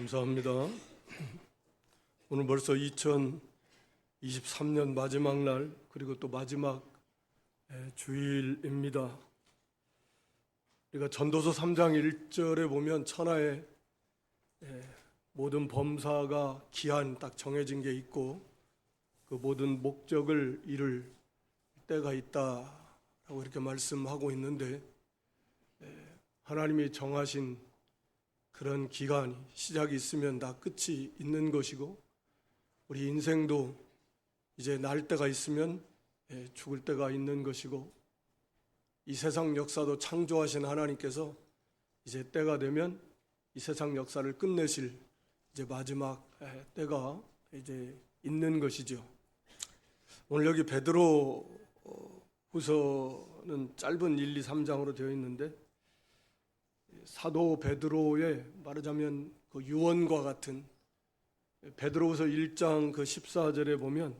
감사합니다. 오늘 벌써 2023년 마지막 날, 그리고 또 마지막 주일입니다. 우리가 전도서 3장 1절에 보면 천하의 모든 범사가 기한 딱 정해진 게 있고 그 모든 목적을 이룰 때가 있다라고 이렇게 말씀하고 있는데, 하나님이 정하신 그런 기간이 시작이 있으면 다 끝이 있는 것이고, 우리 인생도 이제 날 때가 있으면 죽을 때가 있는 것이고, 이 세상 역사도 창조하신 하나님께서 이제 때가 되면 이 세상 역사를 끝내실 이제 마지막 때가 이제 있는 것이죠. 오늘 여기 베드로 후서는 짧은 1, 2, 3장으로 되어 있는데, 사도 베드로의 말하자면 그 유언과 같은 베드로후서 1장 그 14절에 보면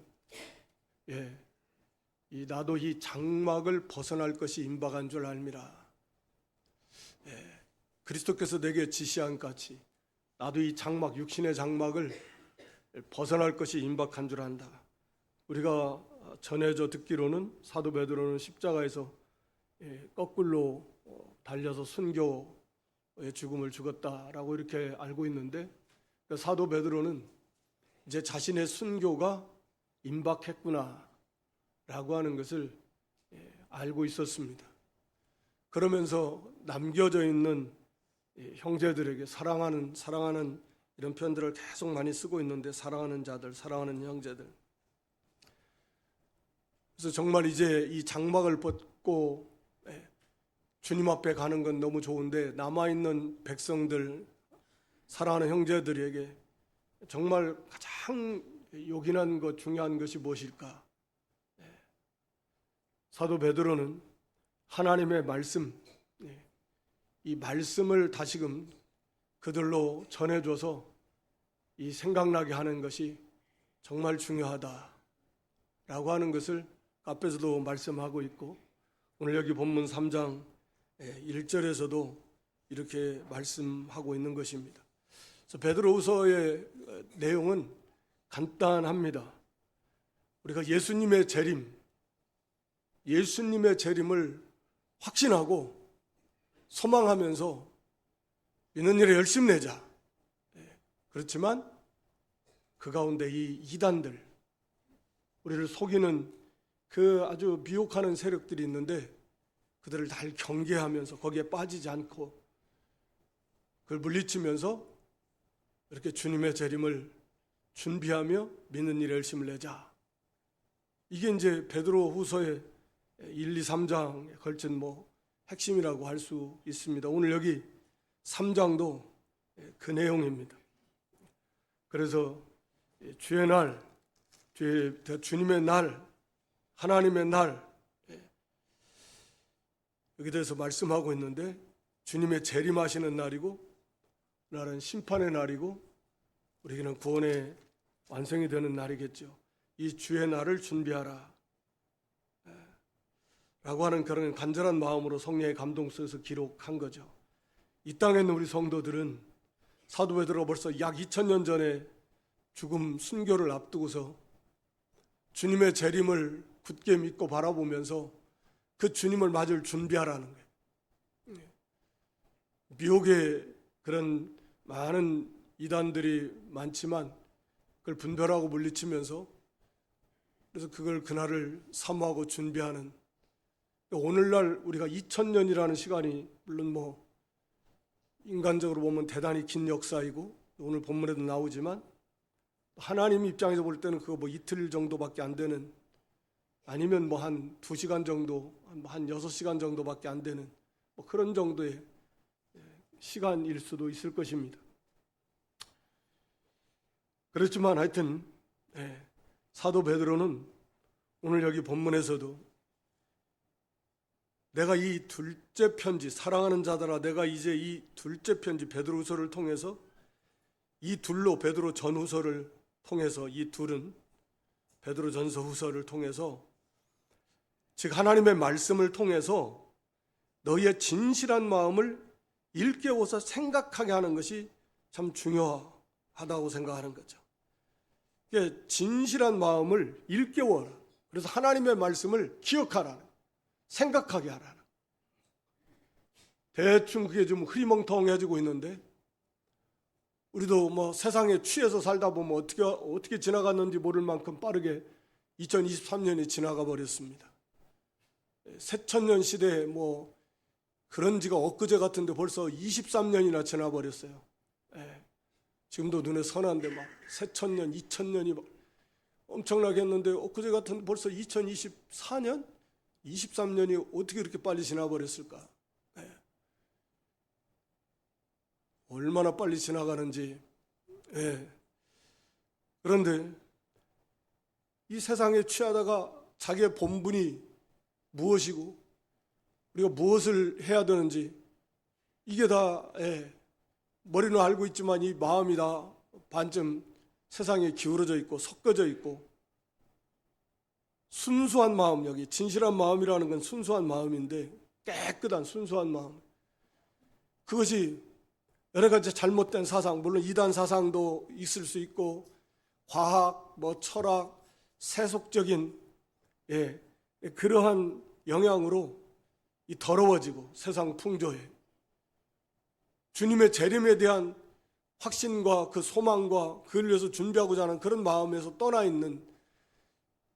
나도 이 장막을 벗어날 것이 임박한 줄 알미라. 그리스도께서 내게 지시한 같이 나도 이 장막, 육신의 장막을 벗어날 것이 임박한 줄 안다. 우리가 전해져 듣기로는 사도 베드로는 십자가에서 거꾸로 달려서 순교의 죽음을 죽었다라고 이렇게 알고 있는데, 사도 베드로는 이제 자신의 순교가 임박했구나 라고 하는 것을 알고 있었습니다. 그러면서 남겨져 있는 형제들에게 사랑하는 이런 표현들을 계속 많이 쓰고 있는데, 사랑하는 자들, 사랑하는 형제들. 그래서 정말 이제 이 장막을 벗고 주님 앞에 가는 건 너무 좋은데, 남아있는 백성들, 사랑하는 형제들에게 정말 가장 요긴한 것, 중요한 것이 무엇일까? 사도 베드로는 하나님의 말씀, 이 말씀을 다시금 그들로 전해줘서 이 생각나게 하는 것이 정말 중요하다라고 하는 것을 앞에서도 말씀하고 있고, 오늘 여기 본문 3장 1절에서도 이렇게 말씀하고 있는 것입니다. 그래서 베드로후서의 내용은 간단합니다. 우리가 예수님의 재림을 확신하고 소망하면서 있는 일에 열심히 내자. 그렇지만 그 가운데 이 이단들, 우리를 속이는 그 아주 미혹하는 세력들이 있는데, 그들을 잘 경계하면서 거기에 빠지지 않고 그걸 물리치면서 이렇게 주님의 재림을 준비하며 믿는 일에 열심을 내자. 이게 이제 베드로 후서의 1, 2, 3장에 걸친 핵심이라고 할 수 있습니다. 오늘 여기 3장도 그 내용입니다. 그래서 주의 날, 주님의 날, 하나님의 날, 여기 대해서 말씀하고 있는데, 주님의 재림하시는 날이고, 날은 심판의 날이고, 우리에게는 구원의 완성이 되는 날이겠죠. 이 주의 날을 준비하라 라고 하는 그런 간절한 마음으로 성령의 감동 속에서 기록한 거죠. 이 땅에 있는 우리 성도들은 사도 베드로가 벌써 약 2000년 전에 죽음 순교를 앞두고서 주님의 재림을 굳게 믿고 바라보면서 그 주님을 맞을 준비하라는 거예요. 미혹의 그런 많은 이단들이 많지만 그걸 분별하고 물리치면서, 그래서 그날을 사모하고 준비하는, 오늘날 우리가 2000년이라는 시간이 물론 인간적으로 보면 대단히 긴 역사이고, 오늘 본문에도 나오지만 하나님 입장에서 볼 때는 그거 이틀 정도밖에 안 되는, 아니면 한 2시간 정도, 한 6시간 정도밖에 안 되는 그런 정도의 시간일 수도 있을 것입니다. 그렇지만 하여튼 사도 베드로는 오늘 여기 본문에서도 내가 이 둘째 편지, 사랑하는 자들아, 내가 이제 이 둘째 편지 베드로후서를 통해서, 이 둘로 베드로 전후서를 통해서, 이 둘은 베드로 전서 후서를 통해서, 즉 하나님의 말씀을 통해서 너희의 진실한 마음을 일깨워서 생각하게 하는 것이 참 중요하다. 하다고 생각하는 거죠. 진실한 마음을 일깨워라. 그래서 하나님의 말씀을 기억하라, 생각하게 하라. 대충 그게 좀 흐리멍텅해지고 있는데, 우리도 뭐 세상에 취해서 살다 보면 어떻게 지나갔는지 모를 만큼 빠르게 2023년이 지나가 버렸습니다. 새천년 시대에 뭐 그런 지가 엊그제 같은데 벌써 23년이나 지나 버렸어요. 지금도 눈에 선한데 막 새천년, 2000년이 막 엄청나게 했는데 엊그제 같은데 벌써 2024년, 23년이 어떻게 이렇게 빨리 지나 버렸을까? 얼마나 빨리 지나가는지. 그런데 이 세상에 취하다가 자기의 본분이 무엇이고 우리가 무엇을 해야 되는지 이게 다 머리는 알고 있지만 이 마음이 다 반쯤 세상에 기울어져 있고 섞어져 있고, 순수한 마음, 여기 진실한 마음이라는 건 순수한 마음인데 깨끗한 순수한 마음, 그것이 여러 가지 잘못된 사상, 물론 이단 사상도 있을 수 있고 과학, 철학, 세속적인 그러한 영향으로 이 더러워지고 세상 풍조에 주님의 재림에 대한 확신과 그 소망과 그걸 위해서 준비하고자 하는 그런 마음에서 떠나 있는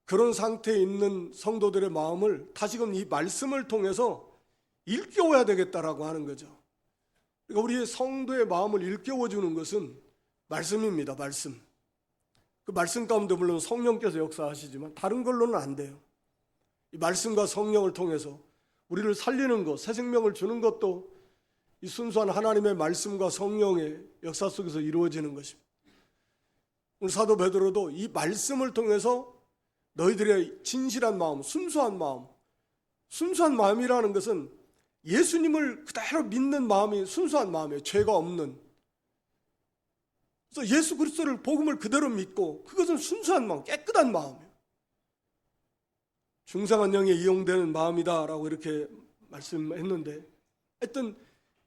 그런 상태에 있는 성도들의 마음을 다시금 이 말씀을 통해서 일깨워야 되겠다라고 하는 거죠. 그러니까 우리의 성도의 마음을 일깨워주는 것은 말씀입니다. 말씀. 그 말씀 가운데 물론 성령께서 역사하시지만 다른 걸로는 안 돼요. 이 말씀과 성령을 통해서 우리를 살리는 것, 새 생명을 주는 것도 이 순수한 하나님의 말씀과 성령의 역사 속에서 이루어지는 것입니다. 오늘 사도 베드로도 이 말씀을 통해서 너희들의 진실한 마음, 순수한 마음이라는 것은 예수님을 그대로 믿는 마음이 순수한 마음이에요. 죄가 없는. 그래서 예수 그리스도를, 복음을 그대로 믿고, 그것은 순수한 마음, 깨끗한 마음이에요. 중상한 영에 이용되는 마음이다라고 이렇게 말씀했는데, 하여튼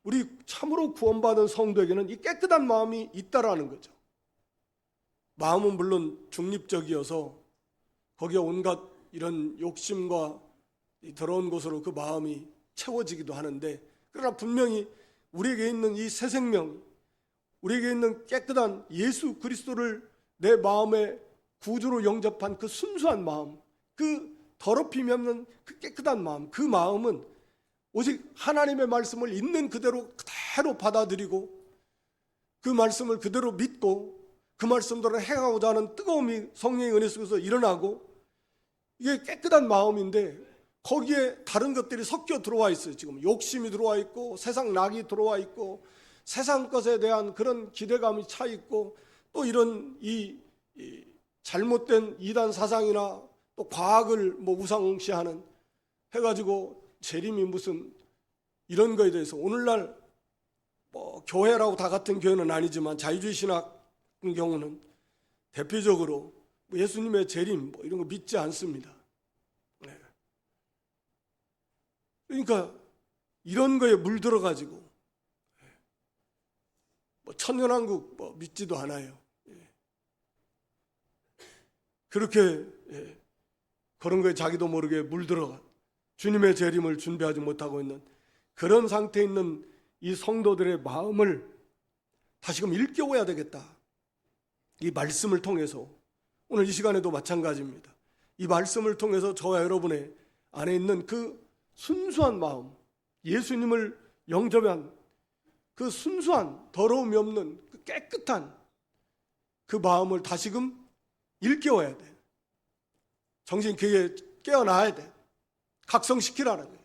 우리 참으로 구원받은 성도에게는 이 깨끗한 마음이 있다라는 거죠. 마음은 물론 중립적이어서 거기에 온갖 이런 욕심과 이 더러운 것으로 그 마음이 채워지기도 하는데, 그러나 분명히 우리에게 있는 이 새 생명, 우리에게 있는 깨끗한 예수 그리스도를 내 마음의 구주로 영접한 그 순수한 마음, 그 더럽힘이 없는 그 깨끗한 마음, 그 마음은 오직 하나님의 말씀을 있는 그대로 받아들이고 그 말씀을 그대로 믿고 그 말씀대로 행하고자 하는 뜨거움이 성령의 은혜 속에서 일어나고, 이게 깨끗한 마음인데 거기에 다른 것들이 섞여 들어와 있어요. 지금 욕심이 들어와 있고 세상 낙이 들어와 있고 세상 것에 대한 그런 기대감이 차 있고, 또 이런 이 잘못된 이단 사상이나 또 과학을 우상시하는 해가지고 재림이 무슨 이런 거에 대해서 오늘날 교회라고 다 같은 교회는 아니지만 자유주의 신학 같은 경우는 대표적으로 예수님의 재림 이런 거 믿지 않습니다. 그러니까 이런 거에 물들어가지고 천년왕국 믿지도 않아요. 그렇게 그런 거에 자기도 모르게 물들어가 주님의 재림을 준비하지 못하고 있는 그런 상태에 있는 이 성도들의 마음을 다시금 일깨워야 되겠다. 이 말씀을 통해서, 오늘 이 시간에도 마찬가지입니다. 이 말씀을 통해서 저와 여러분의 안에 있는 그 순수한 마음, 예수님을 영접한 그 순수한 더러움이 없는 그 깨끗한 그 마음을 다시금 일깨워야 돼. 정신 그게 깨어나야 돼. 각성시키라는 거예요.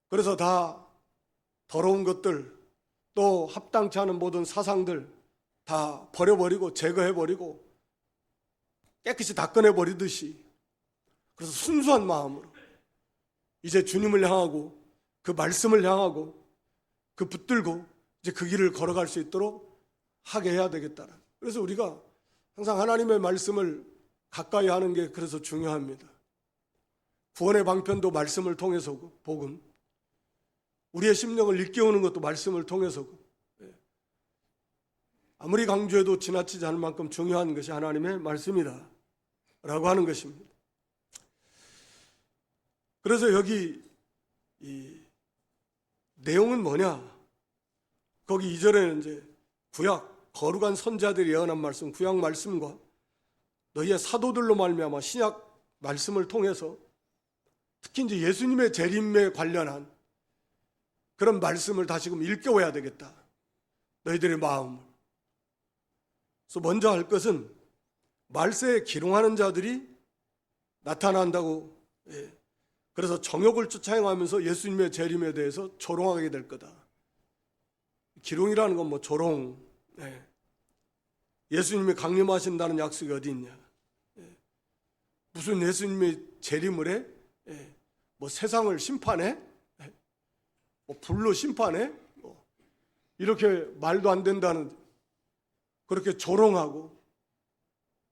그래서 다 더러운 것들, 또 합당치 않은 모든 사상들 다 버려버리고 제거해버리고 깨끗이 닦아내버리듯이, 그래서 순수한 마음으로 이제 주님을 향하고 그 말씀을 향하고 그 붙들고 이제 그 길을 걸어갈 수 있도록 하게 해야 되겠다. 그래서 우리가 항상 하나님의 말씀을 가까이 하는 게 그래서 중요합니다. 구원의 방편도 말씀을 통해서고, 복음, 우리의 심령을 일깨우는 것도 말씀을 통해서고, 아무리 강조해도 지나치지 않을 만큼 중요한 것이 하나님의 말씀이다 라고 하는 것입니다. 그래서 여기 이 내용은 뭐냐? 거기 2절에는 이제 구약 거룩한 선자들이 예언한 말씀, 구약 말씀과 너희의 사도들로 말미암아 신약 말씀을 통해서 특히 이제 예수님의 재림에 관련한 그런 말씀을 다시금 일깨워야 되겠다. 너희들의 마음을. 그래서 먼저 할 것은 말세에 기롱하는 자들이 나타난다고. 그래서 정욕을 쫓아행하면서 예수님의 재림에 대해서 조롱하게 될 거다. 기롱이라는 건 뭐 조롱. 예수님이 강림하신다는 약속이 어디 있냐? 무슨 예수님의 재림을 해? 뭐 세상을 심판해? 뭐 불로 심판해? 이렇게 말도 안 된다는, 그렇게 조롱하고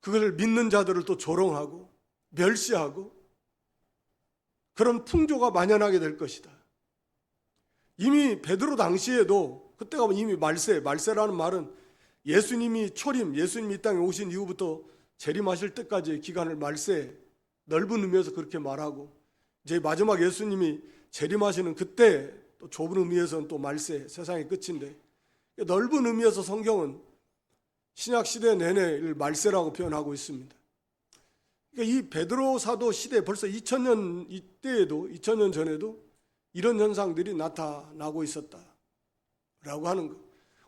그걸 믿는 자들을 또 조롱하고 멸시하고 그런 풍조가 만연하게 될 것이다. 이미 베드로 당시에도 그때가 이미 말세라는 말은 예수님이 초림, 예수님이 이 땅에 오신 이후부터 재림하실 때까지의 기간을 말세, 넓은 의미에서 그렇게 말하고 이제 마지막 예수님이 재림하시는 그때 또 좁은 의미에서는 또 말세, 세상의 끝인데 넓은 의미에서 성경은 신약 시대 내내 말세라고 표현하고 있습니다. 그러니까 이 베드로 사도 시대 벌써 2000년 이때에도 2000년 전에도 이런 현상들이 나타나고 있었다라고 하는 거.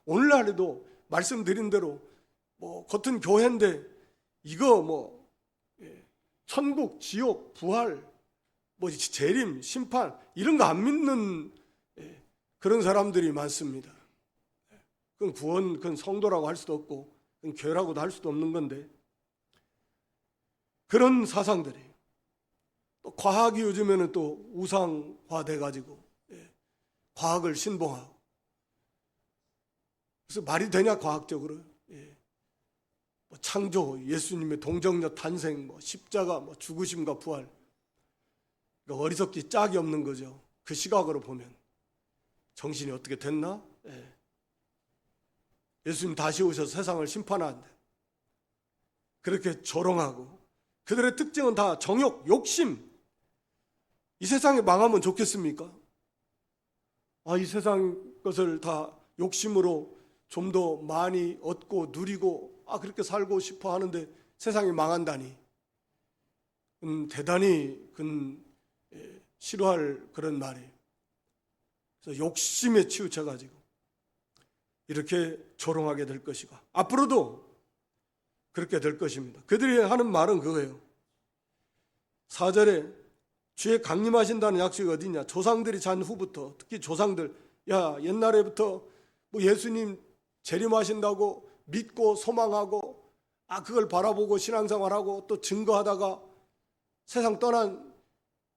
오늘날에도 말씀드린 대로 뭐 겉은 교회인데 이거 뭐 천국, 지옥, 부활, 뭐 재림, 심판 이런 거 안 믿는 그런 사람들이 많습니다. 그건 구원, 그건 성도라고 할 수도 없고 그건 교회라고도 할 수도 없는 건데 그런 사상들이 또 과학이 요즘에는 또 우상화돼 가지고 과학을 신봉하고 그래서 말이 되냐 과학적으로 뭐 창조, 예수님의 동정녀 탄생, 뭐 십자가, 뭐 죽으심과 부활 그러니까 어리석기 짝이 없는 거죠. 그 시각으로 보면 정신이 어떻게 됐나? 예수님 다시 오셔서 세상을 심판한다. 그렇게 조롱하고 그들의 특징은 다 정욕, 욕심. 이 세상에 망하면 좋겠습니까? 이 세상 것을 다 욕심으로 좀 더 많이 얻고 누리고 그렇게 살고 싶어 하는데 세상이 망한다니. 대단히 싫어할 그런 말이에요. 그래서 욕심에 치우쳐가지고 이렇게 조롱하게 될 것이고 앞으로도 그렇게 될 것입니다. 그들이 하는 말은 그거예요. 4절에 주의 강림하신다는 약속이 어디냐? 조상들이 잔 후부터 특히 조상들 옛날에부터 뭐 예수님 재림하신다고 믿고 소망하고 그걸 바라보고 신앙생활하고 또 증거하다가 세상 떠난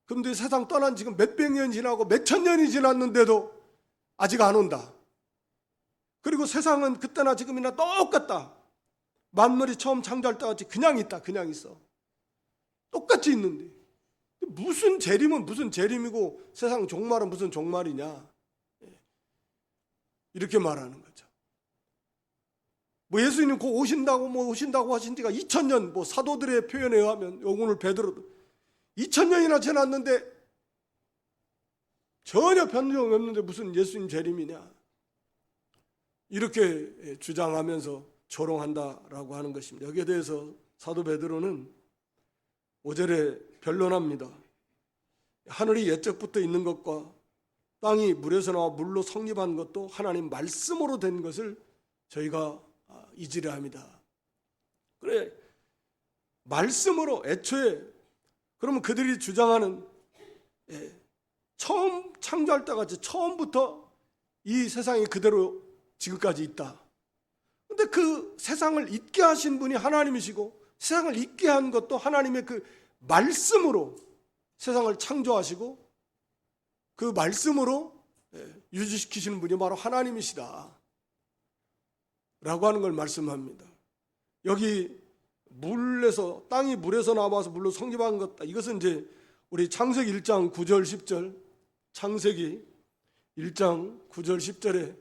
근데 세상 떠난 지금 몇백 년이 지나고 몇천 년이 지났는데도 아직 안 온다. 그리고 세상은 그때나 지금이나 똑같다. 만물이 처음 창조할 때같이 그냥 있다. 그냥 있어. 똑같이 있는데 무슨 재림은 무슨 재림이고 세상 종말은 무슨 종말이냐. 이렇게 말하는 거죠. 뭐 예수님 곧 오신다고 하신 지가 2000년 뭐 사도들의 표현에 의하면 오늘 베드로도 2000년이나 지났는데 전혀 변경이 없는데 무슨 예수님 재림이냐. 이렇게 주장하면서 조롱한다라고 하는 것입니다. 여기에 대해서 사도 베드로는 5절에 변론합니다. 하늘이 옛적부터 있는 것과 땅이 물에서 나와 물로 성립한 것도 하나님 말씀으로 된 것을 저희가 잊으려 합니다. 그래, 말씀으로 애초에 그러면 그들이 주장하는 처음 창조할 때 같이 처음부터 이 세상이 그대로 지금까지 있다. 근데 그 세상을 있게 하신 분이 하나님이시고 세상을 있게 한 것도 하나님의 그 말씀으로 세상을 창조하시고 그 말씀으로 유지시키시는 분이 바로 하나님이시다 라고 하는 걸 말씀합니다. 여기 물에서 땅이 물에서 나와서 물로 성립한 것 이것은 이제 우리 창세기 1장 9절 10절 창세기 1장 9절 10절에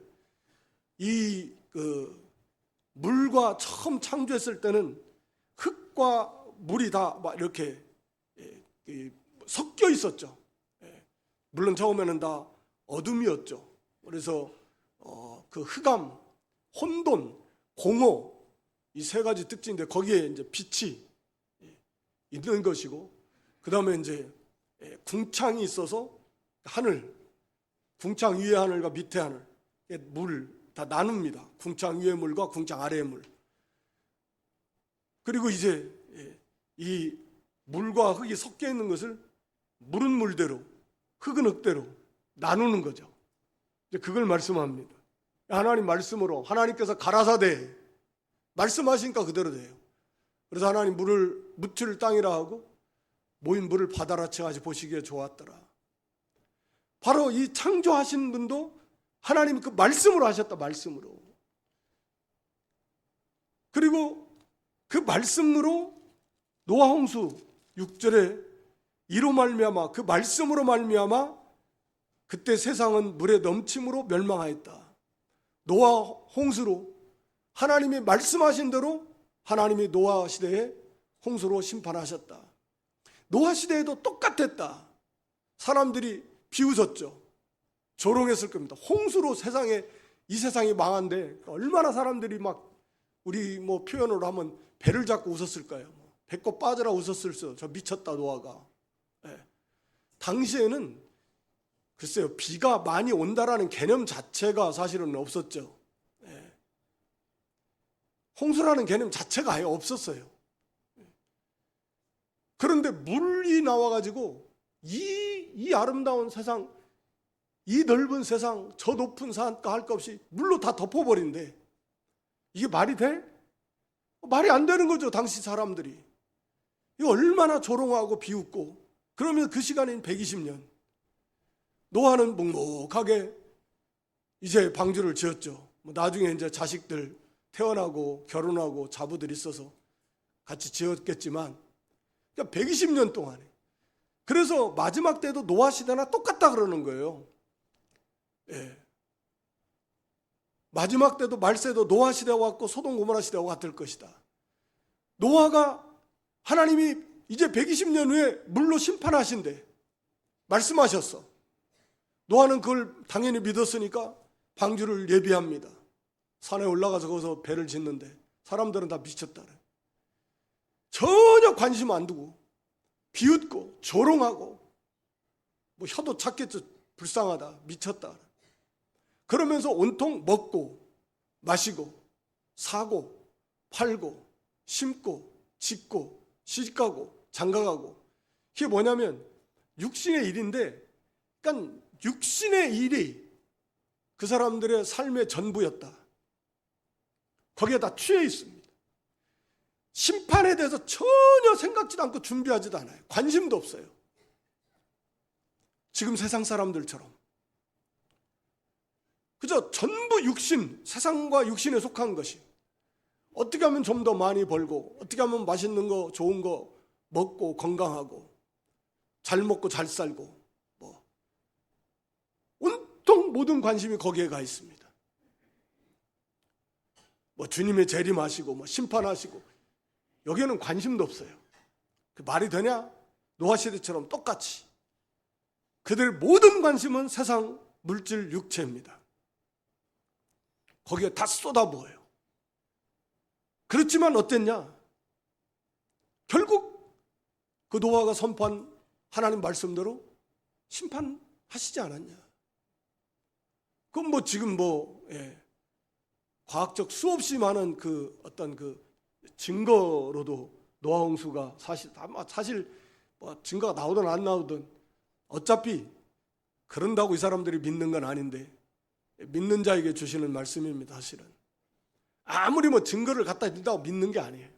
이 물과 처음 창조했을 때는 흙과 물이 다 막 이렇게 섞여 있었죠. 물론 처음에는 다 어둠이었죠. 그래서 그 흑암, 혼돈, 공허 이 세 가지 특징인데 거기에 이제 빛이 있는 것이고, 그 다음에 이제 궁창이 있어서 하늘, 궁창 위의 하늘과 밑에 하늘, 물 다 나눕니다. 궁창 위의 물과 궁창 아래의 물. 그리고 이제 이 물과 흙이 섞여 있는 것을 물은 물대로, 흙은 흙대로 나누는 거죠. 이제 그걸 말씀합니다. 하나님 말씀으로 하나님께서 가라사대 말씀하시니까 그대로 돼요. 그래서 하나님 물을 묻힐 땅이라 하고 모인 물을 바다라 칭하시 보시기에 좋았더라. 바로 이 창조하신 분도 하나님 그 말씀으로 하셨다. 말씀으로. 그리고 그 말씀으로 노아 홍수 6절에 이로 말미암아, 그 말씀으로 말미암아 그때 세상은 물의 넘침으로 멸망하였다. 노아 홍수로 하나님이 말씀하신 대로 하나님이 노아 시대에 홍수로 심판하셨다. 노아 시대에도 똑같았다. 사람들이 비웃었죠. 조롱했을 겁니다. 홍수로 이 세상이 망한데 얼마나 사람들이 막 우리 뭐 표현으로 하면 배를 잡고 웃었을까요? 배꼽 빠져라 웃었을 수. 저 미쳤다 노아가. 당시에는 글쎄요, 비가 많이 온다라는 개념 자체가 사실은 없었죠. 홍수라는 개념 자체가 아예 없었어요. 그런데 물이 나와가지고 이 아름다운 세상, 이 넓은 세상, 저 높은 산가 할 것 없이 물로 다 덮어버린대. 이게 말이 돼? 말이 안 되는 거죠, 당시 사람들이. 이거 얼마나 조롱하고 비웃고. 그러면 그 시간인 120년. 노아는 묵묵하게 이제 방주를 지었죠. 나중에 이제 자식들 태어나고 결혼하고 자부들 있어서 같이 지었겠지만 120년 동안에. 그래서 마지막 때도 노아 시대나 똑같다 그러는 거예요. 마지막 때도 말세도 노아 시대와 같고 소돔 고모라 시대와 같을 것이다. 노아가 하나님이 이제 120년 후에 물로 심판하신대. 말씀하셨어. 노아는 그걸 당연히 믿었으니까 방주를 예비합니다. 산에 올라가서 거기서 배를 짓는데 사람들은 다 미쳤다. 전혀 관심 안 두고 비웃고 조롱하고 뭐 혀도 찾겠죠. 불쌍하다, 미쳤다. 그러면서 온통 먹고 마시고 사고 팔고 심고 짓고 시집가고 장가가고. 그게 뭐냐면 육신의 일인데, 그러니까 육신의 일이 그 사람들의 삶의 전부였다. 거기에 다 취해 있습니다. 심판에 대해서 전혀 생각지도 않고 준비하지도 않아요. 관심도 없어요. 지금 세상 사람들처럼. 그저 전부 육신, 세상과 육신에 속한 것이. 어떻게 하면 좀 더 많이 벌고, 어떻게 하면 맛있는 거, 좋은 거 먹고 건강하고, 잘 먹고 잘 살고, 온통 모든 관심이 거기에 가 있습니다. 주님의 재림하시고, 심판하시고, 여기에는 관심도 없어요. 그 말이 되냐? 노아 시대처럼 똑같이. 그들 모든 관심은 세상, 물질, 육체입니다. 거기에 다 쏟아부어요. 그렇지만 어땠냐? 결국 그 노아가 선포한 하나님 말씀대로 심판하시지 않았냐? 그건 지금 과학적 수없이 많은 그 어떤 그 증거로도 노아 홍수가 사실 증거가 나오든 안 나오든 어차피 그런다고 이 사람들이 믿는 건 아닌데, 믿는 자에게 주시는 말씀입니다. 사실은 아무리 증거를 갖다 준다고 믿는 게 아니에요.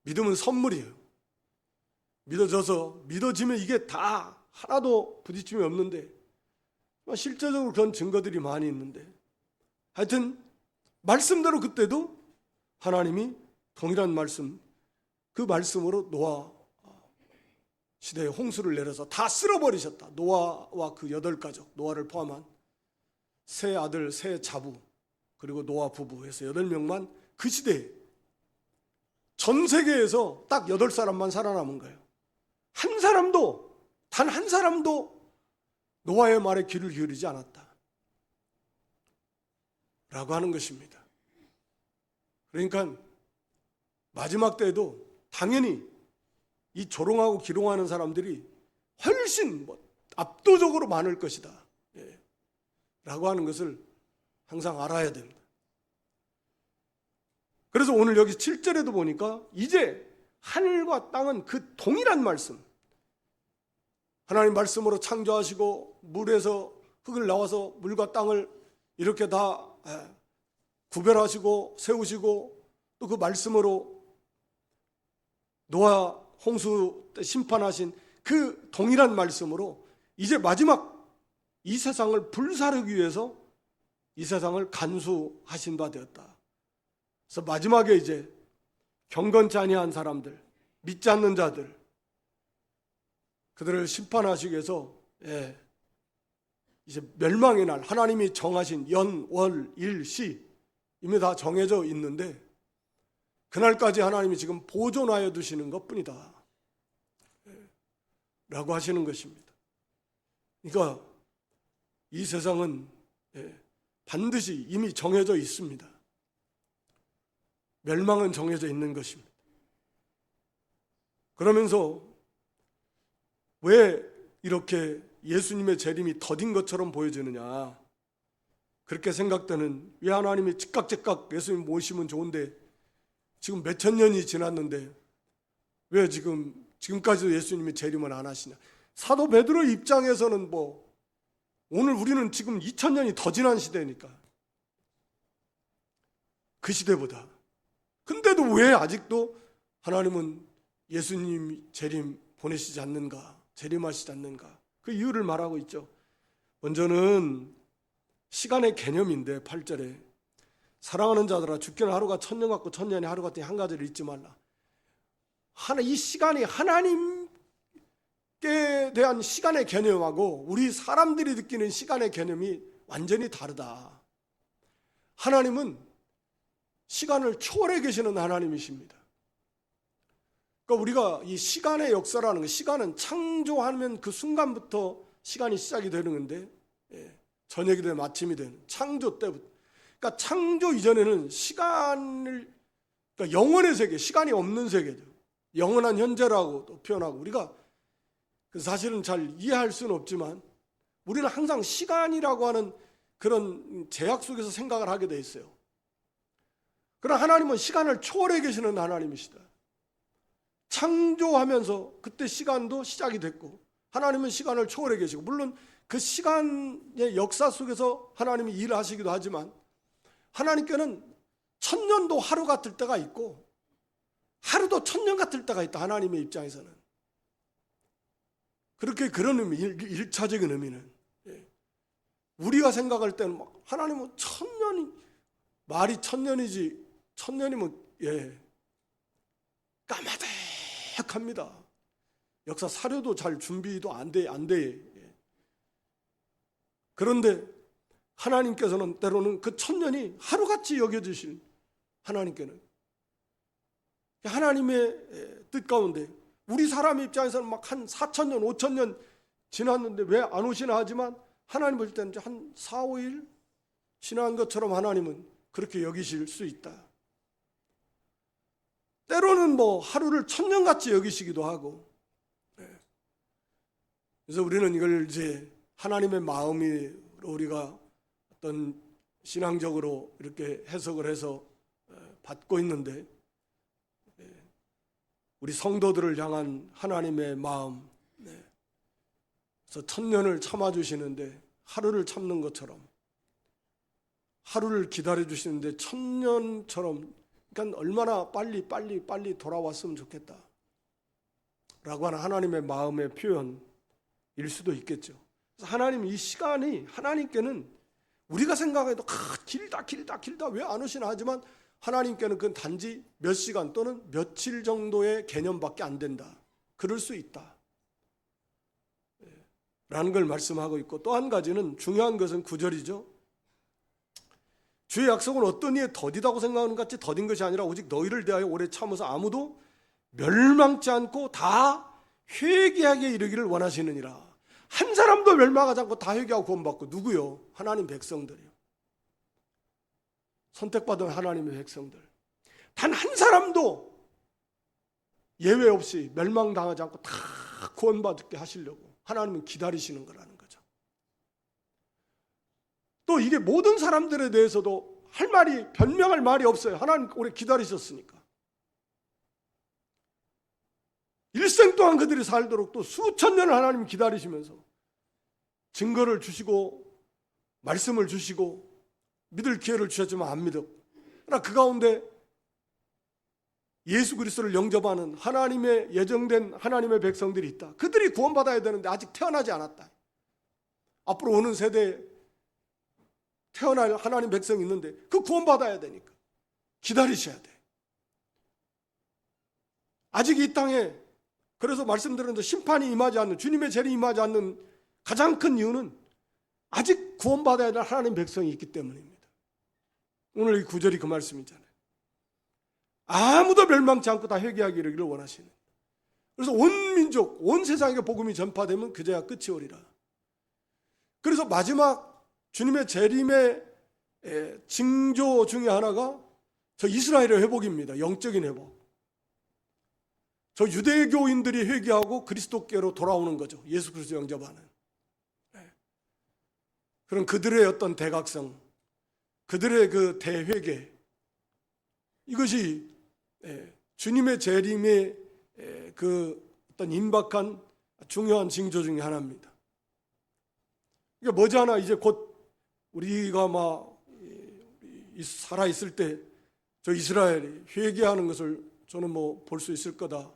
믿음은 선물이에요. 믿어지면 이게 다 하나도 부딪힘이 없는데, 실제적으로 그런 증거들이 많이 있는데, 하여튼 말씀대로 그때도 하나님이 동일한 말씀, 그 말씀으로 노아 시대에 홍수를 내려서 다 쓸어버리셨다. 노아와 그 8가족, 노아를 포함한 세 아들, 세 자부, 그리고 노아 부부 해서 8명만 그 시대에 전 세계에서 딱 8사람만 살아남은 거예요. 한 사람도, 단 한 사람도 노아의 말에 귀를 기울이지 않았다 라고 하는 것입니다. 그러니까 마지막 때에도 당연히 이 조롱하고 기롱하는 사람들이 훨씬 압도적으로 많을 것이다 라고 하는 것을 항상 알아야 됩니다. 그래서 오늘 여기 7절에도 보니까 이제 하늘과 땅은 그 동일한 말씀, 하나님 말씀으로 창조하시고 물에서 흙을 나와서 물과 땅을 이렇게 다 구별하시고 세우시고 또 그 말씀으로 노아 홍수 때 심판하신 그 동일한 말씀으로 이제 마지막 이 세상을 불사르기 위해서 이 세상을 간수하신 바 되었다. 그래서 마지막에 이제 경건치 아니한 사람들, 믿지 않는 자들, 그들을 심판하시기 위해서 이제 멸망의 날, 하나님이 정하신 연, 월, 일, 시 이미 다 정해져 있는데 그날까지 하나님이 지금 보존하여 두시는 것뿐이다 라고 하시는 것입니다. 그러니까 이 세상은 반드시 이미 정해져 있습니다. 멸망은 정해져 있는 것입니다. 그러면서 왜 이렇게 예수님의 재림이 더딘 것처럼 보여지느냐, 그렇게 생각되는, 왜 하나님이 즉각 예수님 모시면 좋은데 지금 몇천 년이 지났는데 왜 지금까지도 예수님이 재림을 안 하시냐. 사도 베드로의 입장에서는 오늘 우리는 지금 2000년이 더 지난 시대니까 그 시대보다, 근데도 왜 아직도 하나님은 예수님 재림 보내시지 않는가, 재림하시지 않는가, 그 이유를 말하고 있죠. 먼저는 시간의 개념인데 8절에 사랑하는 자들아 죽기는 하루가 1000년 같고 1000년이 하루 같으니 한 가지를 잊지 말라. 이 시간이 하나님께 대한 시간의 개념하고 우리 사람들이 느끼는 시간의 개념이 완전히 다르다. 하나님은 시간을 초월해 계시는 하나님이십니다. 그러니까 우리가 이 시간의 역사라는 거, 시간은 창조하면 그 순간부터 시간이 시작이 되는 건데, 저녁이 되면 아침이 되는 창조 때부터. 그러니까 창조 이전에는 시간을, 그러니까 영원의 세계, 시간이 없는 세계죠. 영원한 현재라고 표현하고, 우리가 사실은 잘 이해할 수는 없지만 우리는 항상 시간이라고 하는 그런 제약 속에서 생각을 하게 돼 있어요. 그러나 하나님은 시간을 초월해 계시는 하나님이시다. 창조하면서 그때 시간도 시작이 됐고, 하나님은 시간을 초월해 계시고, 물론 그 시간의 역사 속에서 하나님이 일을 하시기도 하지만 하나님께는 1000년도 하루 같을 때가 있고 하루도 1000년 같을 때가 있다. 하나님의 입장에서는 그렇게, 그런 의미, 일차적인 의미는, 우리가 생각할 때는 하나님은 1000년이 말이 1000년이지, 1000년이면 까마득합니다. 역사 사료도 잘 준비도 안 돼. 그런데 하나님께서는 때로는 그 1000년이 하루같이 여겨지신 하나님께는, 하나님의 뜻 가운데 우리 사람 입장에서는 한 4000년, 5000년 지났는데 왜 안 오시나 하지만 하나님 볼 때는 한 4, 5일 지난 것처럼 하나님은 그렇게 여기실 수 있다. 때로는 하루를 1000년같이 여기시기도 하고. 그래서 우리는 이걸 이제 하나님의 마음으로 우리가 어떤 신앙적으로 이렇게 해석을 해서 받고 있는데, 우리 성도들을 향한 하나님의 마음, 그래서 1000년을 참아주시는데 하루를 참는 것처럼, 하루를 기다려주시는데 1000년처럼, 그러니까 얼마나 빨리 돌아왔으면 좋겠다 라고 하는 하나님의 마음의 표현일 수도 있겠죠. 그래서 하나님, 이 시간이 하나님께는 우리가 생각해도 길다 왜 안 오시나 하지만 하나님께는 그건 단지 몇 시간 또는 며칠 정도의 개념밖에 안 된다. 그럴 수 있다 라는 걸 말씀하고 있고, 또 한 가지는 중요한 것은 9절이죠. 주의 약속은 어떤 이에 더디다고 생각하는 것 같이 더딘 것이 아니라 오직 너희를 대하여 오래 참으서 아무도 멸망치 않고 다 회개하게 이르기를 원하시느니라. 한 사람도 멸망하지 않고 다 회개하고 구원받고. 누구요? 하나님 백성들이요. 선택받은 하나님의 백성들. 단 한 사람도 예외 없이 멸망당하지 않고 다 구원받게 하시려고 하나님은 기다리시는 거라는 거죠. 또 이게 모든 사람들에 대해서도 할 말이, 변명할 말이 없어요. 하나님 오래 기다리셨으니까. 일생 동안 그들이 살도록 또 수천 년을 하나님 기다리시면서 증거를 주시고 말씀을 주시고 믿을 기회를 주셨지만 안 믿었고, 그러나 그 가운데 예수 그리스도를 영접하는 하나님의 예정된 하나님의 백성들이 있다. 그들이 구원받아야 되는데 아직 태어나지 않았다. 앞으로 오는 세대에 태어날 하나님 백성이 있는데 그 구원받아야 되니까 기다리셔야 돼. 아직 이 땅에, 그래서 말씀드렸는데 심판이 임하지 않는, 주님의 재림이 임하지 않는 가장 큰 이유는 아직 구원받아야 될 하나님 백성이 있기 때문입니다. 오늘 이 구절이 그 말씀이잖아요. 아무도 멸망치 않고 다 회개하기를 원하시는. 그래서 온 민족, 온 세상에 복음이 전파되면 그제야 끝이 오리라. 그래서 마지막 주님의 재림의 징조 중에 하나가 저 이스라엘의 회복입니다. 영적인 회복. 저 유대교인들이 회개하고 그리스도께로 돌아오는 거죠. 예수 그리스도 영접하는. 그런 그들의 어떤 대각성, 그들의 그 대회개, 이것이 주님의 재림의 그 어떤 임박한 중요한 징조 중에 하나입니다. 이게 머지않아 이제 곧 우리가 막 살아 있을 때 저 이스라엘이 회개하는 것을 저는 뭐 볼 수 있을 거다.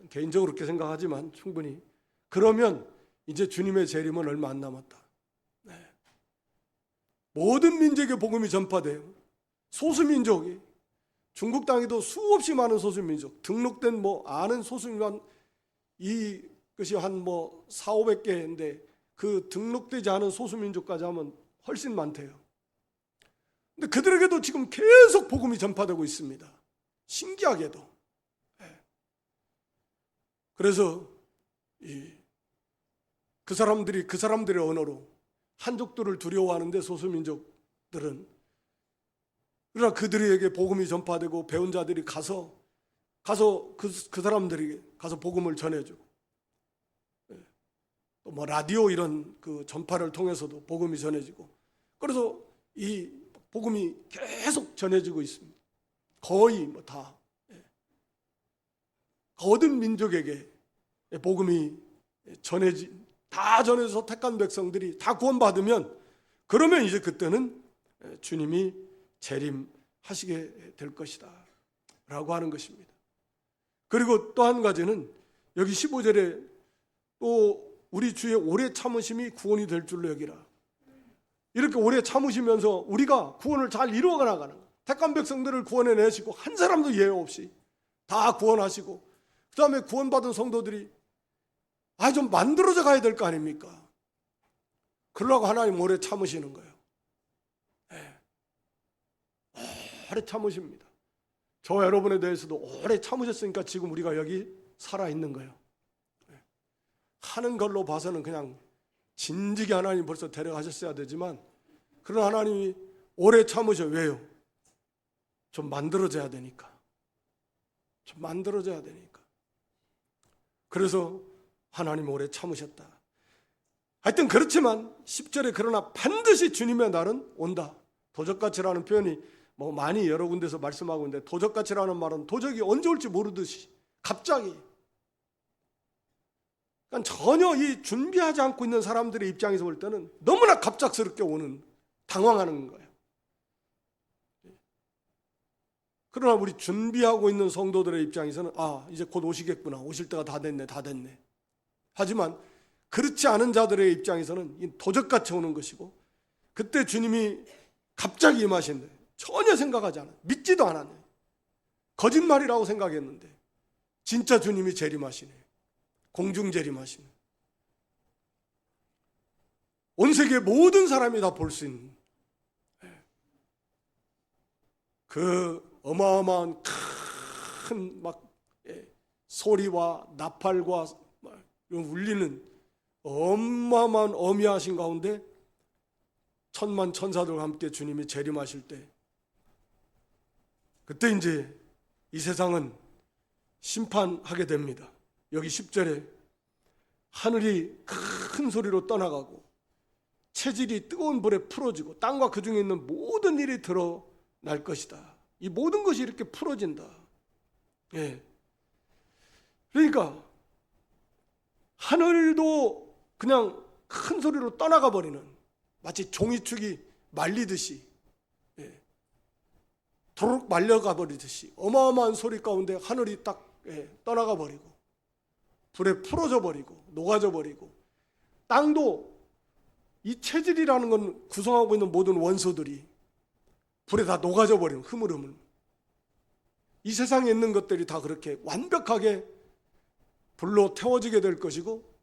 개인적으로 그렇게 생각하지만 충분히. 그러면 이제 주님의 재림은 얼마 안 남았다. 모든 민족의 복음이 전파돼요. 소수민족이, 중국 땅에도 수없이 많은 소수민족, 등록된 아는 소수민족, 이것이 한 400~500개인데 그 등록되지 않은 소수민족까지 하면 훨씬 많대요. 근데 그들에게도 지금 계속 복음이 전파되고 있습니다. 신기하게도. 그래서 그 사람들의 언어로 한족들을 두려워하는데 소수민족들은, 그러나 그들에게 복음이 전파되고 배운 자들이 가서 그 사람들에게 가서 복음을 전해주고, 또 라디오 이런 그 전파를 통해서도 복음이 전해지고, 그래서 이 복음이 계속 전해지고 있습니다. 거의 다 모든 민족에게 복음이 다 전해서 택한 백성들이 다 구원받으면, 그러면 이제 그때는 주님이 재림하시게 될 것이다 라고 하는 것입니다. 그리고 또 한 가지는 여기 15절에 또 우리 주의 오래 참으심이 구원이 될 줄로 여기라. 이렇게 오래 참으시면서 우리가 구원을 잘 이루어 나가는 거예요. 택한 백성들을 구원해내시고 한 사람도 예외 없이 다 구원하시고, 그 다음에 구원받은 성도들이 좀 만들어져 가야 될 거 아닙니까? 그러려고 하나님 오래 참으시는 거예요. 오래 참으십니다. 저와 여러분에 대해서도 오래 참으셨으니까 지금 우리가 여기 살아있는 거예요. 하는 걸로 봐서는 그냥 진즉에 하나님 벌써 데려가셨어야 되지만, 그러나 하나님이 오래 참으셔. 왜요? 좀 만들어져야 되니까. 좀 만들어져야 되니까. 그래서 하나님 오래 참으셨다. 하여튼 그렇지만 10절에 그러나 반드시 주님의 날은 온다. 도적같이라는 표현이 많이 여러 군데서 말씀하고 있는데, 도적같이라는 말은 도적이 언제 올지 모르듯이 갑자기, 그러니까 전혀 이 준비하지 않고 있는 사람들의 입장에서 볼 때는 너무나 갑작스럽게 오는, 당황하는 거예요. 그러나 우리 준비하고 있는 성도들의 입장에서는 이제 곧 오시겠구나, 오실 때가 다 됐네. 하지만 그렇지 않은 자들의 입장에서는 도적같이 오는 것이고, 그때 주님이 갑자기 임하신대. 전혀 생각하지 않아요. 믿지도 않았네. 거짓말이라고 생각했는데 진짜 주님이 재림하시네. 공중 재림하시네. 온 세계 모든 사람이 다 볼 수 있는. 그 어마어마한 큰 소리와 나팔과 울리는 어마어마한 어미하신 가운데 천만 천사들과 함께 주님이 재림하실 때, 그때 이제 이 세상은 심판하게 됩니다. 여기 10절에 하늘이 큰 소리로 떠나가고 체질이 뜨거운 불에 풀어지고 땅과 그 중에 있는 모든 일이 드러날 것이다. 이 모든 것이 이렇게 풀어진다. 예. 그러니까 하늘도 그냥 큰 소리로 떠나가 버리는, 마치 종이축이 말리듯이, 도록 말려가 버리듯이 어마어마한 소리 가운데 하늘이 딱 떠나가 버리고 불에 풀어져 버리고 녹아져 버리고, 땅도 이 체질이라는 건 구성하고 있는 모든 원소들이 불에 다 녹아져 버리는, 흐물흐물. 이 세상에 있는 것들이 다 그렇게 완벽하게 불로 태워지게 될 것이고,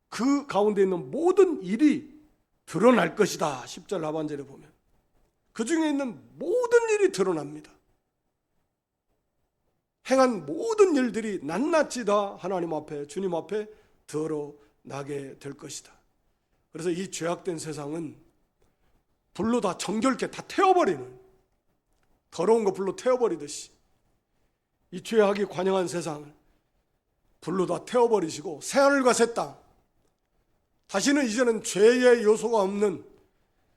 그 가운데 있는 모든 일이 드러날 것이다. 10절 하반절에 보면 그 중에 있는 모든 일이 드러납니다. 행한 모든 일들이 낱낱이 다 하나님 앞에, 주님 앞에 드러나게 될 것이다. 그래서 이 죄악된 세상은 불로 다 정결케 다 태워버리는, 더러운 거 불로 태워버리듯이 이 죄악이 관영한 세상을 불로 다 태워버리시고, 새하늘과 새 땅, 다시는 이제는 죄의 요소가 없는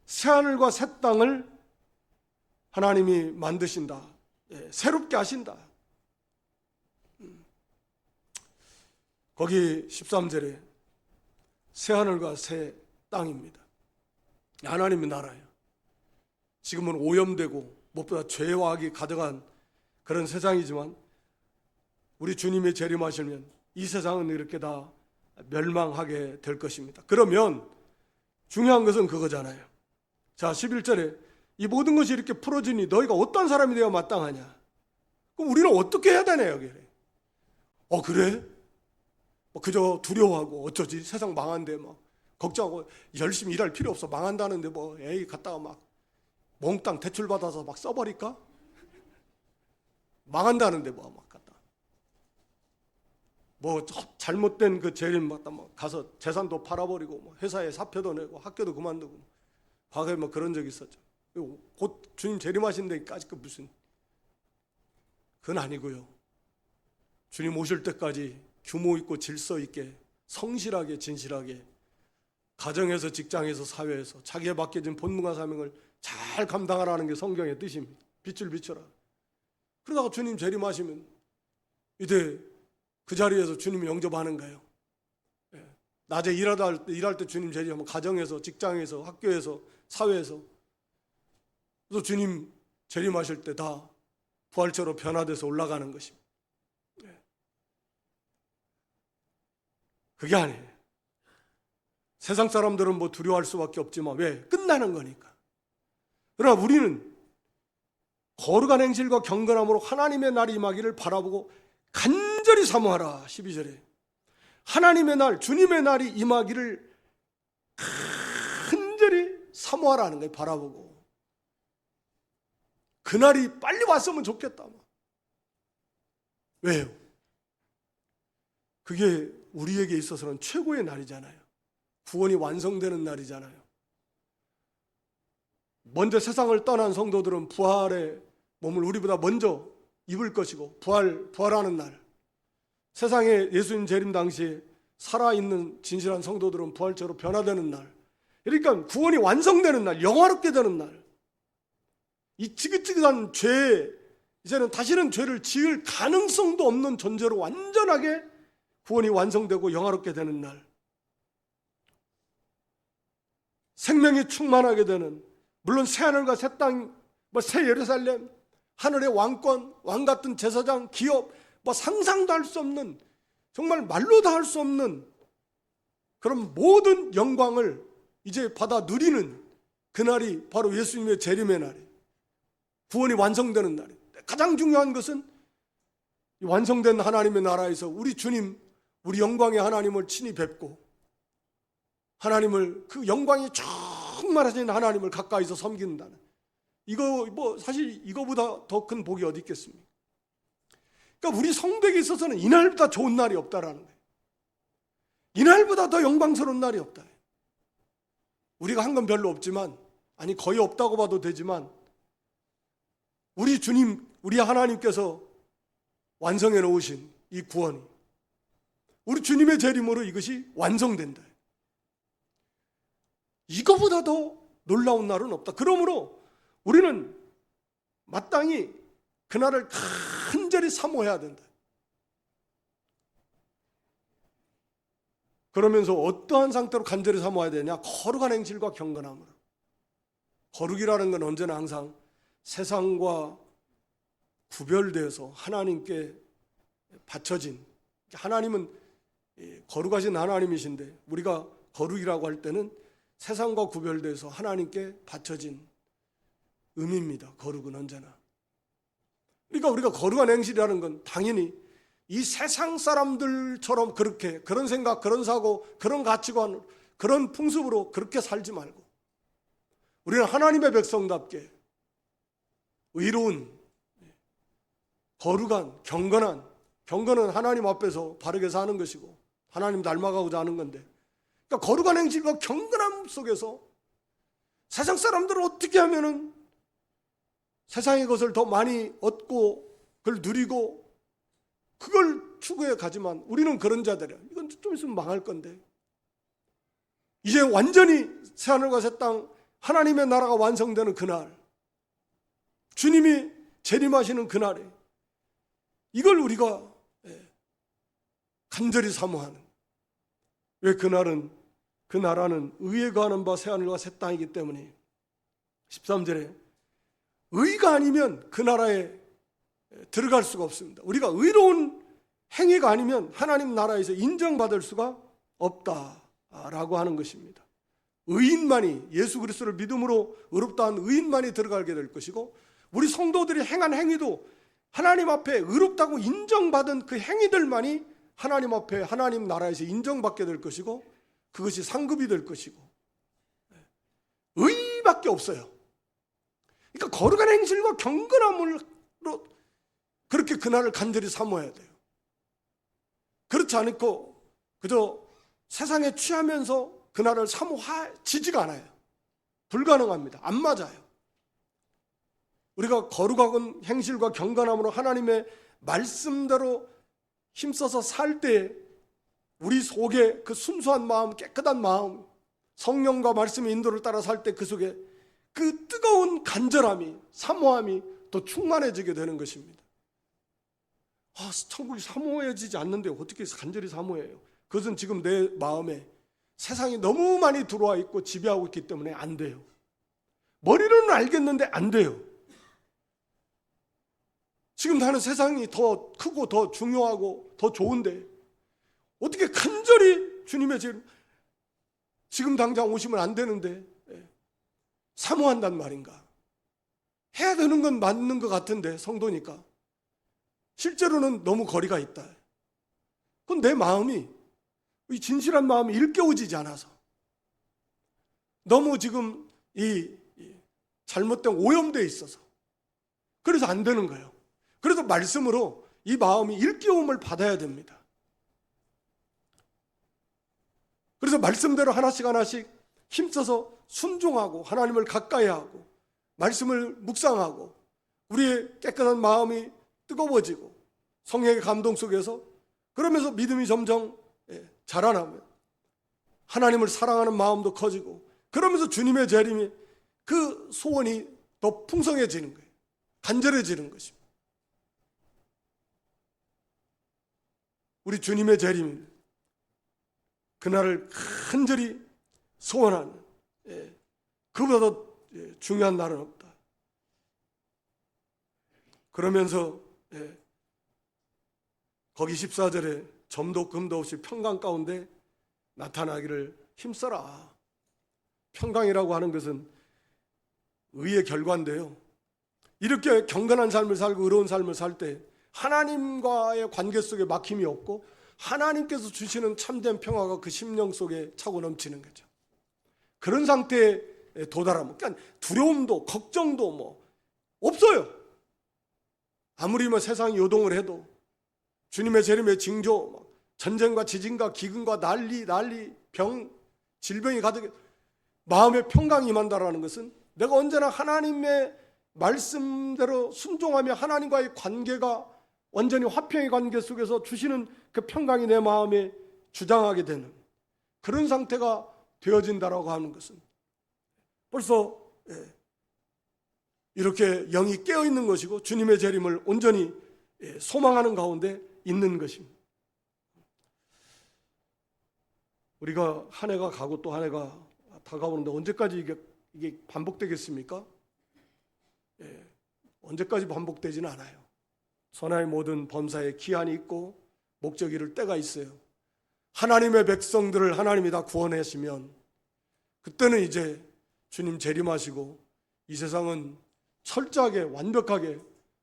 새하늘과 새 땅을 하나님이 만드신다. 새롭게 하신다. 거기 13절에 새하늘과 새 땅입니다. 하나님의 나라예요. 지금은 오염되고 무엇보다 죄와 악이 가득한 그런 세상이지만, 우리 주님이 재림하시면 이 세상은 이렇게 다 멸망하게 될 것입니다. 그러면 중요한 것은 그거잖아요. 자, 11절에 이 모든 것이 이렇게 풀어지니 너희가 어떤 사람이 되어 마땅하냐? 그럼 우리는 어떻게 해야 되냐, 여기. 그래? 그저 두려워하고 어쩌지? 세상 망한데 막 걱정하고 열심히 일할 필요 없어. 망한다는데 에이 갔다가 막 몽땅 대출 받아서 막 써버릴까? 망한다는데 막 갔다. 잘못된 그 재림 가서 재산도 팔아버리고 회사에 사표도 내고 학교도 그만두고, 과거에 그런 적이 있었죠. 곧 주님 재림하신 데까지 무슨, 그건 아니고요. 주님 오실 때까지 규모 있고 질서 있게 성실하게 진실하게 가정에서, 직장에서, 사회에서 자기에 맡겨진 본분과 사명을 잘 감당하라는 게 성경의 뜻입니다. 빛을 비춰라. 그러다가 주님 재림하시면 이제 그 자리에서 주님이 영접하는 거예요. 낮에 일할 때 주님 재림하면 가정에서, 직장에서, 학교에서, 사회에서, 그래서 주님 재림하실 때 다 부활체로 변화돼서 올라가는 것입니다. 그게 아니에요. 세상 사람들은 두려워할 수밖에 없지만, 왜? 끝나는 거니까. 그러나 우리는 거룩한 행실과 경건함으로 하나님의 날이 임하기를 바라보고 간절히 사모하라. 12절에 하나님의 날, 주님의 날이 임하기를 간절히 사모하라는 거예요. 바라보고. 그날이 빨리 왔으면 좋겠다. 왜요? 그게 우리에게 있어서는 최고의 날이잖아요. 구원이 완성되는 날이잖아요. 먼저 세상을 떠난 성도들은 부활의 몸을 우리보다 먼저 입을 것이고, 부활하는 날, 세상에 예수님 재림 당시에 살아있는 진실한 성도들은 부활체로 변화되는 날, 그러니까 구원이 완성되는 날, 영화롭게 되는 날, 이 지긋지긋한 죄, 이제는 다시는 죄를 지을 가능성도 없는 존재로 완전하게 구원이 완성되고 영화롭게 되는 날, 생명이 충만하게 되는, 물론 새하늘과 새 땅, 새 예루살렘, 하늘의 왕권, 왕 같은 제사장, 기업, 상상도 할 수 없는, 정말 말로 다 할 수 없는 그런 모든 영광을 이제 받아 누리는 그날이 바로 예수님의 재림의 날이에요. 구원이 완성되는 날이에요. 가장 중요한 것은 완성된 하나님의 나라에서 우리 주님, 우리 영광의 하나님을 친히 뵙고, 하나님을, 그 영광이 충만하신 하나님을 가까이서 섬긴다는 이거 사실 이거보다 더 큰 복이 어디 있겠습니까? 그러니까 우리 성도에게 있어서는 이날보다 좋은 날이 없다라는 거예요. 이날보다 더 영광스러운 날이 없다. 우리가 한 건 별로 없지만, 아니 거의 없다고 봐도 되지만, 우리 주님, 우리 하나님께서 완성해 놓으신 이 구원이 우리 주님의 재림으로 이것이 완성된다. 이거보다 더 놀라운 날은 없다. 그러므로 우리는 마땅히 그날을 간절히 사모해야 된다. 그러면서 어떠한 상태로 간절히 사모해야 되냐? 거룩한 행실과 경건함으로. 거룩이라는 건 언제나 항상 세상과 구별되어서 하나님께 바쳐진, 하나님은 거룩하신 하나님이신데 우리가 거룩이라고 할 때는 세상과 구별돼서 하나님께 바쳐진 의미입니다. 거룩은 언제나. 그러니까 우리가 거룩한 행실이라는 건 당연히 이 세상 사람들처럼 그렇게 그런 생각, 그런 사고, 그런 가치관, 그런 풍습으로 그렇게 살지 말고 우리는 하나님의 백성답게 의로운, 거룩한, 경건은 하나님 앞에서 바르게 사는 것이고 하나님 닮아가고자 하는 건데, 그러니까 거룩한 행실과 경건함 속에서 세상 사람들은 어떻게 하면은 세상의 것을 더 많이 얻고 그걸 누리고 그걸 추구해 가지만 우리는 그런 자들이야. 이건 좀 있으면 망할 건데, 이제 완전히 새하늘과 새 땅 하나님의 나라가 완성되는 그날, 주님이 재림하시는 그날에 이걸 우리가 간절히 사모하는, 왜 그날은, 그 나라는 의에 거하는 바 새하늘과 새 땅이기 때문에 13절에 의가 아니면 그 나라에 들어갈 수가 없습니다. 우리가 의로운 행위가 아니면 하나님 나라에서 인정받을 수가 없다라고 하는 것입니다. 의인만이, 예수 그리스도를 믿음으로 의롭다 한 의인만이 들어가게 될 것이고, 우리 성도들이 행한 행위도 하나님 앞에 의롭다고 인정받은 그 행위들만이 하나님 앞에 하나님 나라에서 인정받게 될 것이고 그것이 상급이 될 것이고, 의밖에 없어요. 그러니까 거룩한 행실과 경건함으로 그렇게 그날을 간절히 사모해야 돼요. 그렇지 않고 그저 세상에 취하면서 그날을 사모하지가 않아요. 불가능합니다. 안 맞아요. 우리가 거룩한 행실과 경건함으로 하나님의 말씀대로 힘써서 살 때 우리 속에 그 순수한 마음, 깨끗한 마음, 성령과 말씀의 인도를 따라 살 때 그 속에 그 뜨거운 간절함이, 사모함이 더 충만해지게 되는 것입니다. 천국이 사모해지지 않는데 어떻게 간절히 사모해요? 그것은 지금 내 마음에 세상이 너무 많이 들어와 있고 지배하고 있기 때문에 안 돼요. 머리로는 알겠는데 안 돼요. 지금 나는 세상이 더 크고 더 중요하고 더 좋은데 어떻게 간절히 주님의 지금 당장 오시면 안 되는데 사모한단 말인가? 해야 되는 건 맞는 것 같은데 성도니까 실제로는 너무 거리가 있다. 그건 내 마음이, 이 진실한 마음이 일깨워지지 않아서 너무 지금 이 잘못된 오염되어 있어서 그래서 안 되는 거예요. 그래서 말씀으로 이 마음이 일깨움을 받아야 됩니다. 그래서 말씀대로 하나씩 힘써서 순종하고 하나님을 가까이 하고 말씀을 묵상하고 우리의 깨끗한 마음이 뜨거워지고 성령의 감동 속에서, 그러면서 믿음이 점점 자라나면 하나님을 사랑하는 마음도 커지고, 그러면서 주님의 재림이 그 소원이 더 풍성해지는 거예요. 간절해지는 것입니다. 우리 주님의 재림, 그날을 간절히 소원하는, 그보다 더 중요한 날은 없다. 그러면서 거기 14절에 점도 금도 없이 평강 가운데 나타나기를 힘써라. 평강이라고 하는 것은 의의 결과인데요, 이렇게 경건한 삶을 살고 의로운 삶을 살 때 하나님과의 관계 속에 막힘이 없고 하나님께서 주시는 참된 평화가 그 심령 속에 차고 넘치는 거죠. 그런 상태에 도달하면, 그러니까 두려움도 걱정도 뭐 없어요. 아무리 뭐 세상이 요동을 해도 주님의 재림의 징조, 전쟁과 지진과 기근과 난리, 병, 질병이 가득 마음의 평강이 임한다라는 것은 내가 언제나 하나님의 말씀대로 순종하며 하나님과의 관계가 완전히 화평의 관계 속에서 주시는 그 평강이 내 마음에 주장하게 되는 그런 상태가 되어진다라고 하는 것은 벌써 이렇게 영이 깨어있는 것이고 주님의 재림을 온전히 소망하는 가운데 있는 것입니다. 우리가 한 해가 가고 또 한 해가 다가오는데 언제까지 이게 반복되겠습니까? 언제까지 반복되지는 않아요. 선하의 모든 범사에 기한이 있고 목적이 이룰 때가 있어요. 하나님의 백성들을 하나님이 다 구원하시면 그때는 이제 주님 재림하시고 이 세상은 철저하게 완벽하게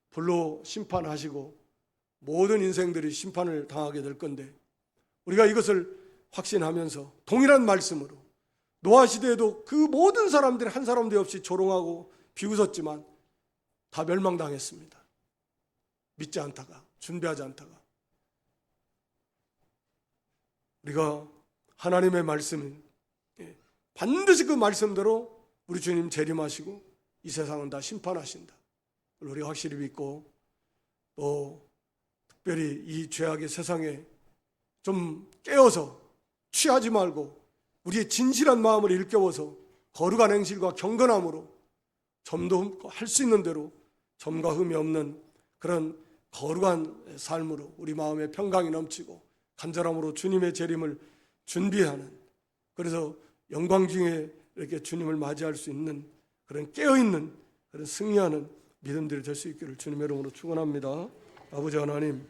불로 심판하시고 모든 인생들이 심판을 당하게 될 건데 우리가 이것을 확신하면서 동일한 말씀으로 노아 시대에도 그 모든 사람들이 한 사람도 없이 조롱하고 비웃었지만 다 멸망당했습니다. 믿지 않다가, 준비하지 않다가. 우리가 하나님의 말씀은 반드시 그 말씀대로 우리 주님 재림하시고 이 세상은 다 심판하신다. 우리가 확실히 믿고 또 특별히 이 죄악의 세상에 좀 깨어서 취하지 말고 우리의 진실한 마음을 일깨워서 거룩한 행실과 경건함으로 점도 할 수 있는 대로 점과 흠이 없는 그런 거룩한 삶으로 우리 마음에 평강이 넘치고 간절함으로 주님의 재림을 준비하는, 그래서 영광 중에 이렇게 주님을 맞이할 수 있는 그런 깨어있는 그런 승리하는 믿음들이 될 수 있기를 주님의 이름으로 축원합니다. 아버지 하나님,